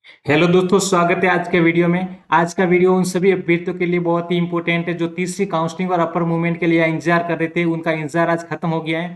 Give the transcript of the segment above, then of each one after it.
Hello दोस्तों, स्वागत है आज के वीडियो में। आज का वीडियो उन सभी अभ्यर्थियों के लिए बहुत ही इंपॉर्टेंट है जो तीसरी काउंसलिंग और अपर मूवमेंट के लिए इंतजार कर रहे थे। उनका इंतजार आज खत्म हो गया है।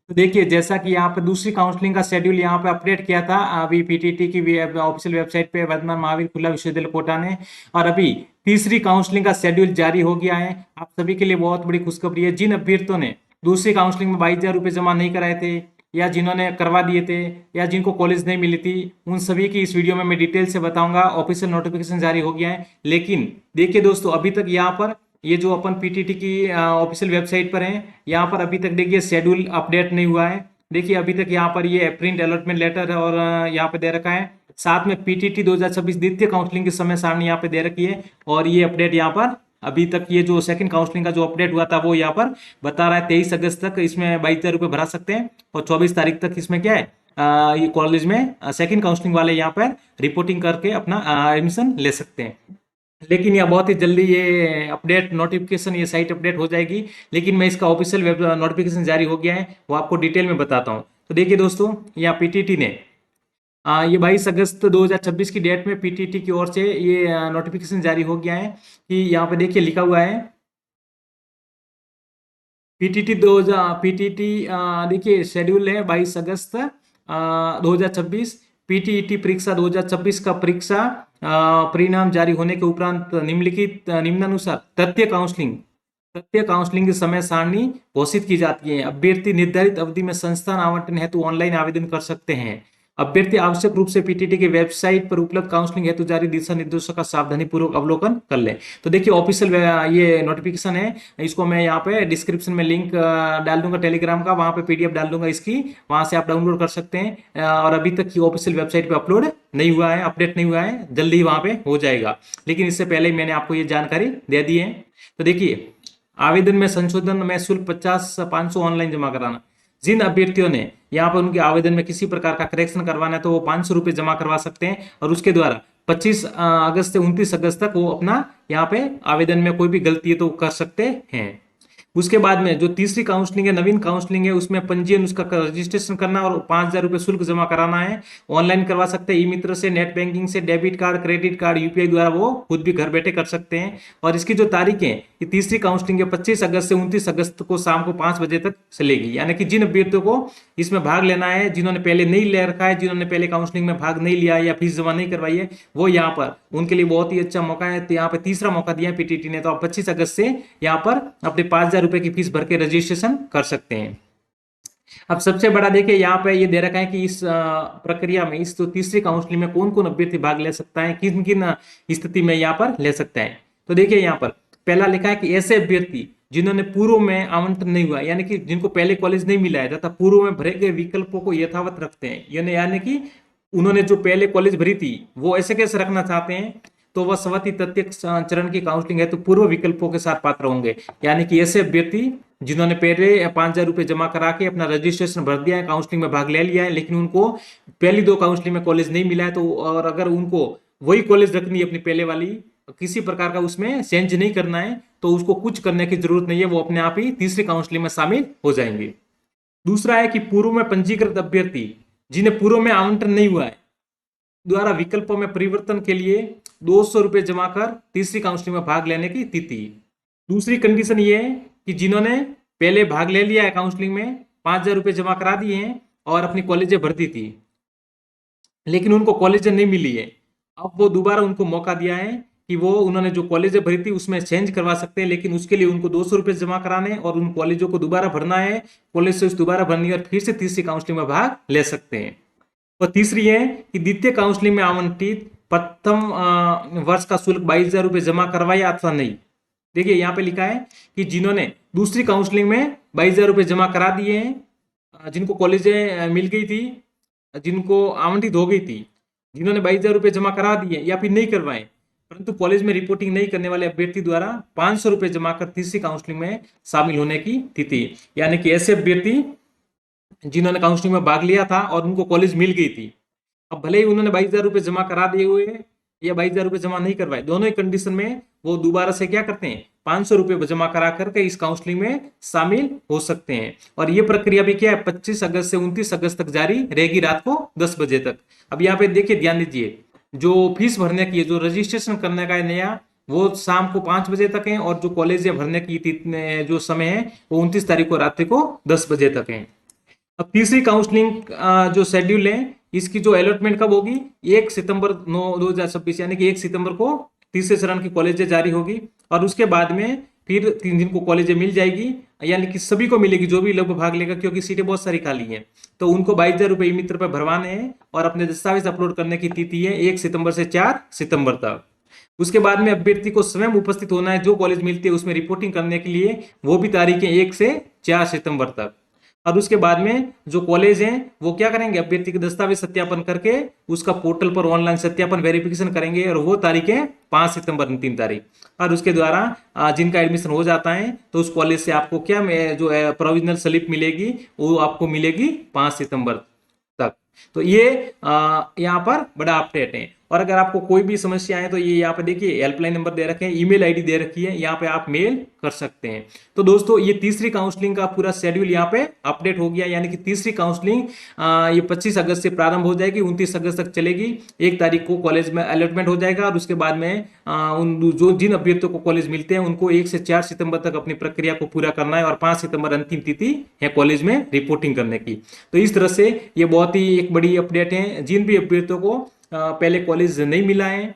तो देखिए, जैसा कि यहाँ पे दूसरी काउंसलिंग का शेड्यूल यहाँ पे अपडेट किया था अभी पीटीटी की ऑफिशियल वेबसाइट पे वर्धमान महावीर खुला विश्वविद्यालय कोटा ने, और अभी तीसरी काउंसलिंग का शेड्यूल जारी हो गया है। आप सभी के लिए बहुत बड़ी खुशखबरी है। जिन अभ्यर्थियों ने दूसरी काउंसलिंग में 22,000 रुपये जमा नहीं कराए थे, या जिन्होंने करवा दिए थे, या जिनको कॉलेज नहीं मिली थी, उन सभी की इस वीडियो में मैं डिटेल से बताऊंगा। ऑफिशियल नोटिफिकेशन जारी हो गया है, लेकिन देखिए दोस्तों, अभी तक यहाँ पर ये जो अपन पीटीटी की ऑफिशियल वेबसाइट पर है, यहाँ पर अभी तक देखिए शेड्यूल अपडेट नहीं हुआ है। देखिए अभी तक यहाँ पर ये प्रिंट अलॉटमेंट लेटर है और यहाँ पे दे रखा है, साथ में पीटीटी 2026 द्वितीय काउंसलिंग की समय सारणी यहाँ पे दे रखी है। और ये अपडेट यहाँ पर अभी तक ये जो सेकंड काउंसलिंग का जो अपडेट हुआ था वो यहाँ पर बता रहा है 23 अगस्त तक इसमें 22,000 रुपये भरा सकते हैं, और 24 तारीख तक इसमें क्या है, ये कॉलेज में सेकंड काउंसलिंग वाले यहाँ पर रिपोर्टिंग करके अपना एडमिशन ले सकते हैं। लेकिन यह बहुत ही जल्दी ये अपडेट नोटिफिकेशन, ये साइट अपडेट हो जाएगी। लेकिन मैं इसका ऑफिशियल वेब नोटिफिकेशन जारी हो गया है, वो आपको डिटेल में बताता हूँ। तो देखिए दोस्तों, यहाँ पीटीटी ने ये 22 अगस्त 2026 की डेट में पीटीटी की ओर से ये नोटिफिकेशन जारी हो गया है कि यहाँ पे देखिए लिखा हुआ है पीटीटी 2000 पीटीटी। देखिए शेड्यूल है 22 अगस्त 2026। पीटीईटी परीक्षा 2026 का परीक्षा परिणाम जारी होने के उपरांत निम्नलिखित निम्नानुसार तथ्य काउंसलिंग की समय सारणी घोषित की जाती है। अभ्यर्थी निर्धारित अवधि में संस्थान आवंटन हेतु ऑनलाइन आवेदन कर सकते हैं। अभ्यर्थी आवश्यक रूप से पीटीटी की वेबसाइट पर उपलब्ध काउंसलिंग हेतु जारी दिशा निर्देशों का सावधानी पूर्वक अवलोकन कर लें। तो देखिए ऑफिशियल ये नोटिफिकेशन है, इसको मैं यहाँ पे डिस्क्रिप्शन में लिंक डाल दूंगा टेलीग्राम का, वहां पे पीडीएफ डाल दूंगा इसकी, वहां से आप डाउनलोड कर सकते हैं। और अभी तक की ऑफिशियल वेबसाइट पे अपलोड नहीं हुआ है, अपडेट नहीं हुआ है, जल्दी ही वहां पे हो जाएगा। लेकिन इससे पहले ही मैंने आपको ये जानकारी दे दी है। तो देखिए, आवेदन में संशोधन में शुल्क 500 ऑनलाइन जमा कराना। जिन अभ्यर्थियों ने यहाँ पर उनके आवेदन में किसी प्रकार का करेक्शन करवाना है तो वो 500 रुपये जमा करवा सकते हैं, और उसके द्वारा 25 अगस्त से 29 अगस्त तक वो अपना यहाँ पे आवेदन में कोई भी गलती है तो कर सकते हैं। उसके बाद में जो तीसरी काउंसलिंग है, नवीन काउंसलिंग है, उसमें पंजीयन, उसका रजिस्ट्रेशन करना और 5,000 रुपये शुल्क जमा कराना है। ऑनलाइन करवा सकते हैं, ई मित्र से, नेट बैंकिंग से, debit card, credit card, UPI द्वारा वो खुद भी घर बैठे कर सकते हैं। और इसकी जो तारीख है, ये तीसरी काउंसलिंग है 25 अगस्त से 29 अगस्त को शाम को 5 बजे तक चलेगी। यानी कि जिन अभ्यर्थियों को इसमें भाग लेना है, जिन्होंने पहले नहीं ले रखा है, जिन्होंने पहले काउंसलिंग में भाग नहीं लिया है या फीस जमा नहीं करवाई है, वो यहाँ पर उनके लिए बहुत ही अच्छा मौका है। तो यहाँ पे तीसरा मौका दिया है पीटीटी ने, तो आप 25 अगस्त से यहाँ पर अपने 5,000 रुपये की फीस भर के रजिस्ट्रेशन कर सकते हैं। अब सबसे बड़ा देखिए, यहाँ पे ये दे रखा है कि इस प्रक्रिया में, इस तो तीसरी काउंसलिंग में कौन कौन अभ्यर्थी भाग ले सकता है, किन किन स्थिति में यहाँ पर ले सकता है। तो देखिए यहाँ पर पहला लिखा है कि ऐसे अभ्यर्थी जिन्होंने पूर्व में आवंटन नहीं हुआ, यानी कि जिनको पहले कॉलेज नहीं मिला है तथा पूर्व में भरे गए विकल्पों को यथावत रखते हैं, यानी कि उन्होंने जो पहले कॉलेज भरी थी वो ऐसे कैसे रखना चाहते हैं, तो वह स्वती तथ्य चरण की काउंसलिंग है तो पूर्व विकल्पों के साथ पात्र होंगे। यानी कि ऐसे अभ्यर्थी जिन्होंने पहले 5,000 रुपये जमा करा के अपना रजिस्ट्रेशन भर दिया है, काउंसलिंग में भाग ले लिया है, लेकिन उनको पहली 2 काउंसलिंग में कॉलेज नहीं मिला है, तो और अगर उनको वही कॉलेज रखनी है अपनी पहले वाली, किसी प्रकार का उसमें चेंज नहीं करना है, तो उसको कुछ करने की जरूरत नहीं है, वो अपने आप ही तीसरी काउंसलिंग में शामिल हो जाएंगे। दूसरा है कि पूर्व में पंजीकृत अभ्यर्थी जिन्हें पूर्व में आवंटन नहीं हुआ है द्वारा विकल्पों में परिवर्तन के लिए 200 रुपये जमा कर तीसरी काउंसलिंग में भाग लेने की तिथि। दूसरी कंडीशन ये है कि जिन्होंने पहले भाग ले लिया है काउंसलिंग में, 5,000 रुपये जमा करा दिए हैं और अपनी कॉलेजें भर्ती थी, लेकिन उनको कॉलेजें नहीं मिली है, अब वो दोबारा उनको मौका दिया है कि वो उन्होंने जो कॉलेजें भरी थी उसमें चेंज करवा सकते हैं, लेकिन उसके लिए उनको 200 रुपये जमा कराने और उन कॉलेजों को दोबारा भरना है, कॉलेज से दोबारा भरनी है और फिर से तीसरी काउंसलिंग में भाग ले सकते हैं। और तीसरी है कि द्वितीय काउंसलिंग में आवंटित प्रथम वर्ष का शुल्क 22,000 रुपये जमा करवाया अथवा नहीं। देखिए यहाँ पे लिखा है कि जिन्होंने दूसरी काउंसलिंग में 22,000 रुपये जमा करा दिए हैं, जिनको कॉलेजें मिल गई थी, जिनको आवंटित हो गई थी, जिन्होंने 22,000 रुपये जमा करा दिए या फिर नहीं करवाए, परंतु कॉलेज में रिपोर्टिंग नहीं करने वाले अभ्यर्थी द्वारा 500 रुपये जमा कर तीसरी काउंसलिंग में शामिल होने की तिथि। यानी कि ऐसे अभ्यर्थी जिन्होंने काउंसलिंग में भाग लिया था और उनको कॉलेज मिल गई थी, अब भले ही उन्होंने 22,000 रुपये जमा करा दिए हुए या 22,000 रुपये जमा नहीं करवाए, दोनों ही कंडीशन में वो दोबारा से क्या करते हैं, 500 रुपये जमा करा करके इस काउंसलिंग में शामिल हो सकते हैं। और ये प्रक्रिया भी क्या है, 25 अगस्त से 29 अगस्त तक जारी रहेगी, रात को 10 बजे तक। अब यहाँ पे देखिए, ध्यान दीजिए, जो फीस भरने की है, जो रजिस्ट्रेशन करने का है नया, वो शाम को 5 बजे तक है, और जो कॉलेज भरने की जो समय है वो 29 तारीख को रात्रि को 10 बजे तक है। अब तीसरी काउंसलिंग जो शेड्यूल है, इसकी जो अलॉटमेंट कब होगी, 1 सितंबर 2026, यानी कि 1 सितंबर को तीसरे चरण की कॉलेज जारी होगी। और उसके बाद में फिर 3 दिन को कॉलेज मिल जाएगी, यानी कि सभी को मिलेगी जो भी लगभग भाग लेगा, क्योंकि सीटें बहुत सारी खाली हैं। तो उनको 22,000 रुपये मित्र पर भरवाने हैं, और अपने दस्तावेज अपलोड करने की तिथि है 1 सितंबर से 4 सितंबर तक। उसके बाद में अभ्यर्थी को स्वयं उपस्थित होना है, जो कॉलेज मिलती है उसमें रिपोर्टिंग करने के लिए, वो भी तारीखें 1 से 4 सितंबर तक। और उसके बाद में जो कॉलेज हैं वो क्या करेंगे, अभ्यर्थी के दस्तावेज सत्यापन करके उसका पोर्टल पर ऑनलाइन सत्यापन वेरिफिकेशन करेंगे, और वो तारीखें 5 सितंबर 3 तारीख। और उसके द्वारा जिनका एडमिशन हो जाता है तो उस कॉलेज से आपको क्या जो प्रोविजनल स्लिप मिलेगी, वो आपको मिलेगी 5 सितंबर तक। तो ये यहाँ पर बड़ा अपडेट है। और अगर आपको कोई भी समस्या है तो ये यहाँ पे देखिए हेल्पलाइन नंबर दे रखे हैं, ईमेल आईडी दे रखी है, यहाँ पे आप मेल कर सकते हैं। तो दोस्तों ये तीसरी काउंसलिंग का पूरा शेड्यूल यहाँ पे अपडेट हो गया, यानी कि तीसरी काउंसलिंग ये 25 अगस्त से प्रारंभ हो जाएगी, 29 अगस्त तक चलेगी। 1 तारीख को कॉलेज में अलॉटमेंट हो जाएगा, और उसके बाद में उन जो जिन अभ्यर्थियों को कॉलेज मिलते हैं उनको 1 से 4 सितंबर तक अपनी प्रक्रिया को पूरा करना है, और 5 सितंबर अंतिम तिथि है कॉलेज में रिपोर्टिंग करने की। तो इस तरह से ये बहुत ही एक बड़ी अपडेट है। जिन भी अभ्यर्थियों को पहले कॉलेज नहीं मिला है,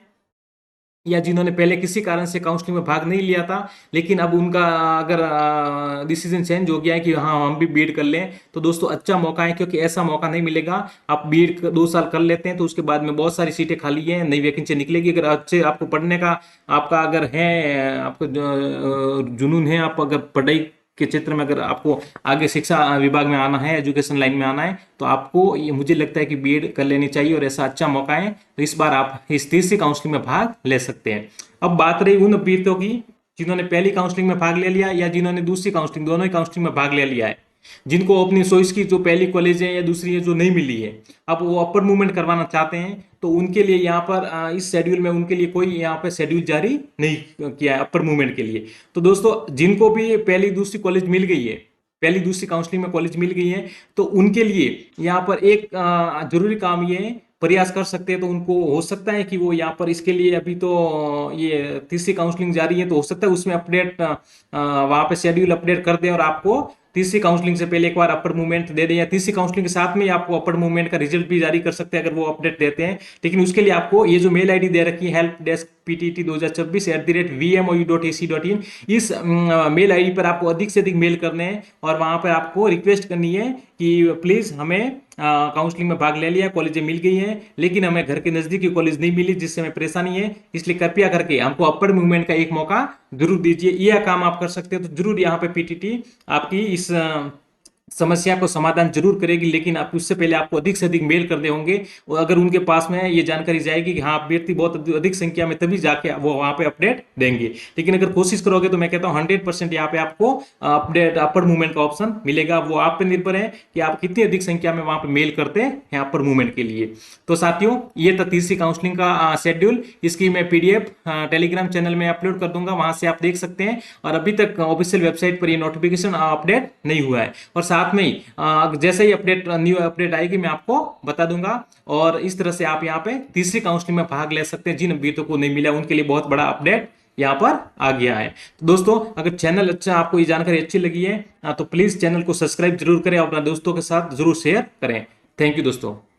या जिन्होंने पहले किसी कारण से काउंसलिंग में भाग नहीं लिया था, लेकिन अब उनका अगर डिसीजन चेंज हो गया है कि हाँ हम भी बीएड कर लें, तो दोस्तों अच्छा मौका है, क्योंकि ऐसा मौका नहीं मिलेगा। आप बीएड 2 साल कर लेते हैं तो उसके बाद में बहुत सारी सीटें खाली हैं, नई वैकेंसी निकलेगी। अगर अच्छे आपको पढ़ने का आपका अगर है, आपको जुनून है, आप अगर पढ़ाई के क्षेत्र में अगर आपको आगे शिक्षा विभाग में आना है, एजुकेशन लाइन में आना है, तो आपको ये मुझे लगता है कि बीएड कर लेनी चाहिए, और ऐसा अच्छा मौका है। तो इस बार आप इस तीसरी काउंसलिंग में भाग ले सकते हैं। अब बात रही उन अभ्यर्थियों की जिन्होंने पहली काउंसलिंग में भाग ले लिया, या जिन्होंने दूसरी काउंसलिंग, दोनों ही काउंसलिंग में भाग ले लिया है, जिनको अपनी चॉइस की जो पहली कॉलेज है या दूसरी है जो नहीं मिली है, अब वो अपर मूवमेंट करवाना चाहते हैं, तो उनके लिए यहाँ पर इस शेड्यूल में उनके लिए कोई यहाँ पे शेड्यूल जारी नहीं किया है अपर मूवमेंट के लिए। तो दोस्तों जिनको भी पहली दूसरी कॉलेज मिल गई है, पहली दूसरी काउंसलिंग में कॉलेज मिल गई है, तो उनके लिए यहाँ पर एक जरूरी काम ये है, प्रयास कर सकते हैं। तो उनको हो सकता है कि वो यहाँ पर इसके लिए अभी तो ये तीसरी काउंसलिंग जारी है, तो हो सकता है उसमें अपडेट वहाँ पे शेड्यूल अपडेट कर दें, और आपको तीसरी काउंसलिंग से पहले एक बार अपर मूवमेंट दे दें, या तीसरी काउंसलिंग के साथ में आपको अपर मूवमेंट का रिजल्ट भी जारी कर सकते हैं अगर वो अपडेट देते हैं। लेकिन उसके लिए आपको ये जो मेल आईडी दे रखी है हेल्प डेस्क PTT 2026@vmoe.ac.in, इस मेल आईडी पर आपको अधिक से अधिक मेल करने हैं, और वहां पर आपको रिक्वेस्ट करनी है कि प्लीज हमें काउंसलिंग में भाग ले लिया, कॉलेजें मिल गई हैं, लेकिन हमें घर के नजदीकी कॉलेज नहीं मिली, जिससे हमें परेशानी है, इसलिए कृपया करके हमको अपर मूवमेंट का एक मौका जरूर दीजिए। यह काम आप कर सकते हैं। तो जरूर यहाँ पे PTT आपकी इस समस्या को समाधान जरूर करेगी, लेकिन आप उससे पहले आपको अधिक से अधिक मेल करने होंगे, और अगर उनके पास में ये जानकारी जाएगी कि हाँ अभ्यर्थी बहुत अधिक संख्या में, तभी जाके वो वहां पे अपडेट देंगे। लेकिन अगर कोशिश करोगे तो मैं कहता हूँ 100% यहाँ पे आपको अपडेट अपर मूवमेंट का ऑप्शन मिलेगा। वो आप पे निर्भर है कि आप कितनी अधिक संख्या में वहां पे मेल करते हैं अपर मूवमेंट के लिए। तो साथियों ये था तीसरी काउंसलिंग का शेड्यूल। इसकी मैं PDF टेलीग्राम चैनल में अपलोड कर दूंगा, वहां से आप देख सकते हैं। और अभी तक ऑफिशियल वेबसाइट पर ये नोटिफिकेशन अपडेट नहीं हुआ है, और साथ में ही जैसे ही अपडेट न्यू अपडेट आएगी मैं आपको बता दूंगा। और इस तरह से आप यहाँ पे तीसरी काउंसलिंग में भाग ले सकते हैं। जिन अभ्यर्थियों को नहीं मिला उनके लिए बहुत बड़ा अपडेट यहाँ पर आ गया है। तो दोस्तों अगर चैनल अच्छा, आपको ये जानकारी अच्छी लगी है तो प्लीज चैनल को सब्सक्राइब जरूर करें और अपने दोस्तों के साथ जरूर शेयर करें। थैंक यू दोस्तों।